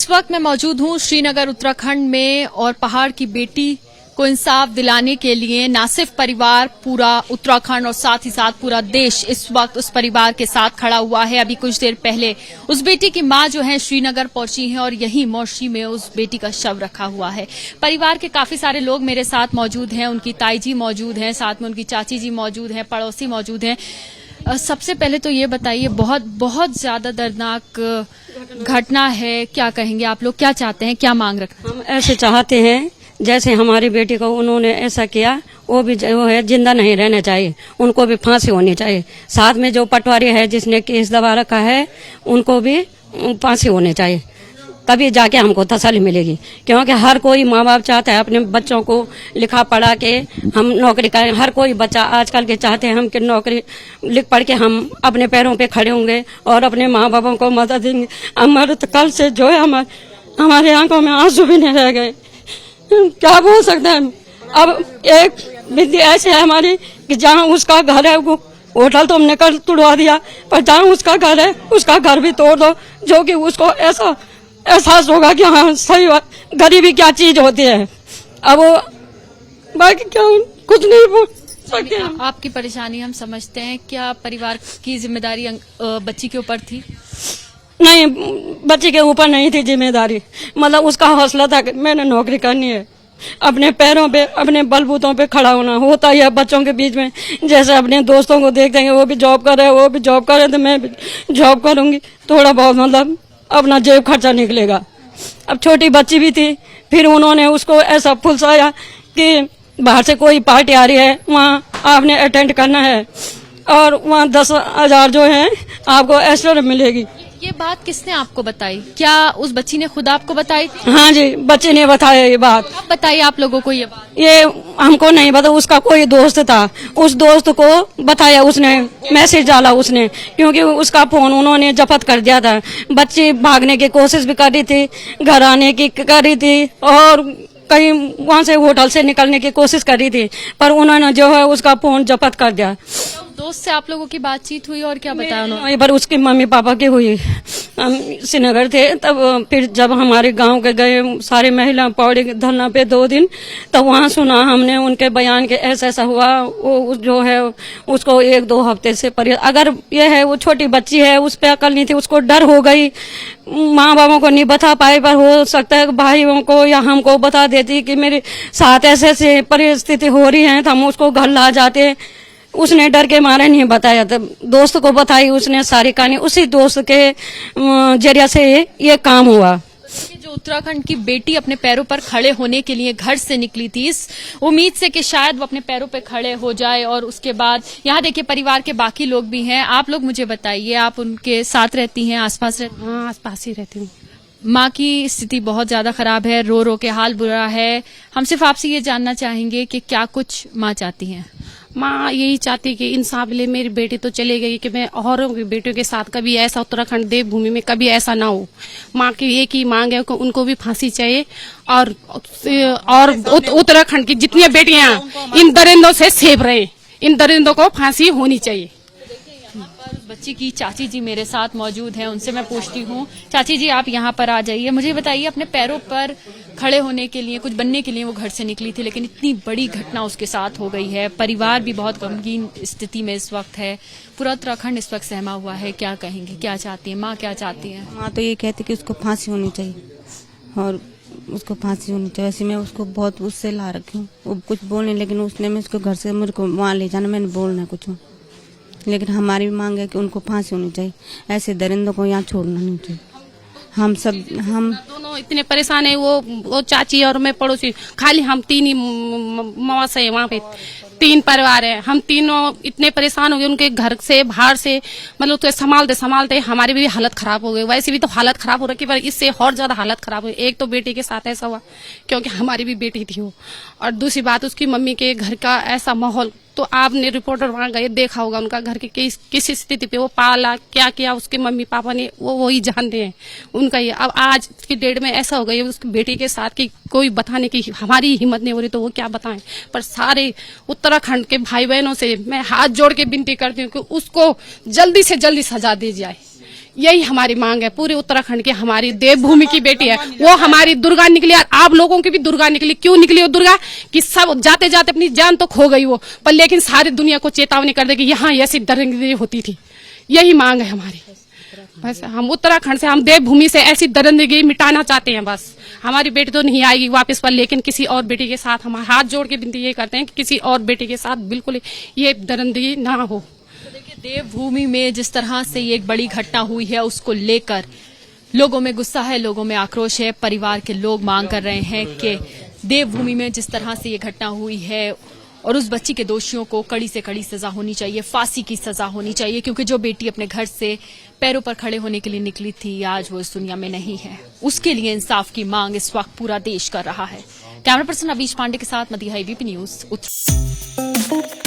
इस वक्त मैं मौजूद हूं श्रीनगर उत्तराखंड में और पहाड़ की बेटी को इंसाफ दिलाने के लिए ना सिर्फ परिवार, पूरा उत्तराखंड और साथ ही साथ पूरा देश इस वक्त उस परिवार के साथ खड़ा हुआ है। अभी कुछ देर पहले उस बेटी की मां जो है श्रीनगर पहुंची है और यही मौशी में उस बेटी का शव रखा हुआ है। परिवार के काफी सारे लोग मेरे साथ मौजूद हैं, उनकी ताई जी मौजूद हैं, साथ में उनकी चाची जी मौजूद हैं, पड़ोसी मौजूद हैं। सबसे पहले तो ये बताइए, बहुत बहुत ज्यादा दर्दनाक घटना है, क्या कहेंगे आप लोग, क्या चाहते हैं, क्या मांग रखते हैं? हम ऐसे चाहते हैं जैसे हमारी बेटी को उन्होंने ऐसा किया, वो भी जो है जिंदा नहीं रहना चाहिए, उनको भी फांसी होनी चाहिए। साथ में जो पटवारी है जिसने केस दबा रखा है उनको भी फांसी होनी चाहिए, तभी जाके हमको तसल्ली मिलेगी। क्योंकि हर कोई माँ बाप चाहता है अपने बच्चों को लिखा पढ़ा के हम नौकरी करें। हर कोई बच्चा आजकल के चाहते हैं हम कि नौकरी लिख पढ़ के हम अपने पैरों पे खड़े होंगे और अपने माँ बापों को मदद देंगे। हमारे तो कल से जो है हमारे आंखों में आंसू भी नहीं रह गए, क्या बोल सकते हैं। अब एक विधि ऐसी है हमारी कि जहाँ उसका घर है वो होटल तो हमने कल तोड़वा दिया, पर जहाँ उसका घर है उसका घर भी तोड़ दो, जो कि उसको ऐसा एहसास होगा कि हाँ सही बात, गरीबी क्या चीज होती है। अब वो बाकी क्या कुछ नहीं बोल सकते हम। आपकी परेशानी हम समझते हैं। क्या परिवार की जिम्मेदारी बच्ची के ऊपर थी? नहीं, बच्चे के ऊपर नहीं थी जिम्मेदारी। मतलब उसका हौसला था कि मैंने नौकरी करनी है, अपने पैरों पे अपने बलबूतों पे खड़ा होना होता ही है बच्चों के बीच में। जैसे अपने दोस्तों को देख देंगे वो भी जॉब कर रहे हैं, वो भी जॉब कर रहे हैं, तो मैं भी जॉब करूंगी, थोड़ा बहुत मतलब अपना जेब खर्चा निकलेगा। अब छोटी बच्ची भी थी, फिर उन्होंने उसको ऐसा फुलसाया कि बाहर से कोई पार्टी आ रही है, वहाँ आपने अटेंड करना है और वहाँ 10,000 जो है आपको एक्स्ट्रा मिलेगी। ये बात किसने आपको बताई? क्या उस बच्ची ने खुद आपको बताई थी? हाँ जी, बच्चे ने बताया ये बात। कब बताई आप लोगों को ये बात? ये हमको नहीं पता, उसका कोई दोस्त था, उस दोस्त को बताया, उसने मैसेज डाला उसने, क्योंकि उसका फोन उन्होंने जब्त कर दिया था। बच्ची भागने की कोशिश भी कर रही थी, घर आने की कर रही थी और कहीं वहाँ से होटल से निकलने की कोशिश कर रही थी, पर उन्होंने जो है उसका फोन जब्त कर दिया। दोस्त से आप लोगों की बातचीत हुई और क्या बताया उन्होंने? वहीं पर उसके मम्मी पापा की हुई। हम श्रीनगर थे तब, फिर जब हमारे गांव के गए सारे महिला पौड़ी धरना पे 2 दिन, तब वहाँ सुना हमने उनके बयान के ऐसा ऐसा हुआ। वो जो है उसको 1-2 हफ्ते से अगर ये है वो छोटी बच्ची है, उस पर अकल नहीं थी, उसको डर हो गई, माँ बापों को नहीं बता पाए, पर हो सकता है भाइयों को या हमको बता देती कि मेरे साथ ऐसे ऐसे परिस्थिति हो रही है, तो हम उसको घर ला जाते। उसने डर के मारे नहीं बताया, तब दोस्त को बताई उसने सारी कहानी। उसी दोस्त के जरिया से ये काम हुआ। जो उत्तराखंड की बेटी अपने पैरों पर खड़े होने के लिए घर से निकली थी इस उम्मीद से कि शायद वो अपने पैरों पर खड़े हो जाए, और उसके बाद यहाँ देखिए परिवार के बाकी लोग भी हैं। आप लोग मुझे बताइए, आप उनके साथ रहती हैं, आसपास रहती हैं? हाँ, आसपास ही रहती हूँ। माँ की स्थिति बहुत ज्यादा खराब है, रो रो के हाल बुरा है। हम सिर्फ आपसे ये जानना चाहेंगे कि क्या कुछ माँ चाहती हैं? माँ यही चाहती कि इंसाफ मिले। मेरी बेटी तो चली गई, कि मैं औरों की बेटियों के साथ कभी ऐसा उत्तराखंड देवभूमि में कभी ऐसा ना हो। माँ की एक ही मांग है कि उनको भी फांसी चाहिए, और उत्तराखंड की जितनी बेटियां इन दरिंदों से सेफ रहे, इन दरिंदों को फांसी होनी चाहिए। बच्ची की चाची जी मेरे साथ मौजूद हैं, उनसे मैं पूछती हूँ। चाची जी, आप यहाँ पर आ जाइए, मुझे बताइए, अपने पैरों पर खड़े होने के लिए, कुछ बनने के लिए वो घर से निकली थी, लेकिन इतनी बड़ी घटना उसके साथ हो गई है। परिवार भी बहुत गमगीन स्थिति में इस वक्त है, पूरा उत्तराखंड इस वक्त सहमा हुआ है। क्या कहेंगे, क्या चाहती है माँ, क्या चाहती है? माँ तो ये कहती कि उसको फांसी होनी चाहिए और उसको फांसी होनी चाहिए। वैसे मैं उसको बहुत उससे ला रखी हूँ, वो कुछ बोलने, लेकिन उसने मैं उसको घर से मेरे को वहाँ ले जाना, मैंने बोलना कुछ, लेकिन हमारी भी मांग है कि उनको फांसी होनी चाहिए। ऐसे दरिंदों को यहाँ छोड़ना नहीं चाहिए। हम दोनों इतने परेशान है, वो चाची और मैं पड़ोसी, खाली हम 3 ही मवासा है वहाँ पे, 3 परिवार है। हम तीनों इतने परेशान हो गए उनके घर से बाहर से, मतलब तो संभालते संभालते हमारी भी हालत खराब हो गई। वैसे भी तो हालत खराब हो रखी, पर इससे और ज्यादा हालत खराब हुई। एक तो बेटी के साथ ऐसा हुआ क्योंकि हमारी भी बेटी थी वो, और दूसरी बात उसकी मम्मी के घर का ऐसा माहौल, तो आपने रिपोर्टर वहां गए देखा होगा उनका घर के किस स्थिति पे वो पाला, क्या किया उसके मम्मी पापा ने, वो ही जानते हैं उनका ये। अब आज की डेट में ऐसा हो गया उसकी बेटी के साथ कि कोई बताने की हमारी हिम्मत नहीं हो रही, तो वो क्या बताएं। पर सारे उत्तराखंड के भाई बहनों से मैं हाथ जोड़ के विनती करती हूँ कि उसको जल्दी से जल्दी सजा दी जाए। यही हमारी मांग है पूरे उत्तराखंड की। हमारी देवभूमि की बेटी है, वो हमारी दुर्गा निकली और आप लोगों की भी दुर्गा निकली। क्यों निकली वो दुर्गा? कि सब जाते जाते अपनी जान तो खो गई वो, पर लेकिन सारी दुनिया को चेतावनी कर दे कि यहाँ ऐसी दरिंदगी होती थी। यही मांग है हमारी। बस हम उत्तराखंड से, हम देवभूमि से ऐसी दरिंदगी मिटाना चाहते हैं। बस हमारी बेटी तो नहीं आएगी वापस, पर लेकिन किसी और बेटी के साथ हम हाथ जोड़ के विनती ये करते हैं कि किसी और बेटी के साथ बिल्कुल ये दरिंदगी ना हो। देवभूमि में जिस तरह से ये एक बड़ी घटना हुई है, उसको लेकर लोगों में गुस्सा है, लोगों में आक्रोश है। परिवार के लोग मांग कर रहे हैं कि देवभूमि में जिस तरह से ये घटना हुई है और उस बच्ची के दोषियों को कड़ी से कड़ी सजा होनी चाहिए, फांसी की सजा होनी चाहिए, क्योंकि जो बेटी अपने घर से पैरों पर खड़े होने के लिए निकली थी, आज वो इस दुनिया में नहीं है। उसके लिए इंसाफ की मांग इस वक्त पूरा देश कर रहा है। कैमरा पर्सन अवीश पांडे के साथ मदिहा, ABP न्यूज उत्तराखंड।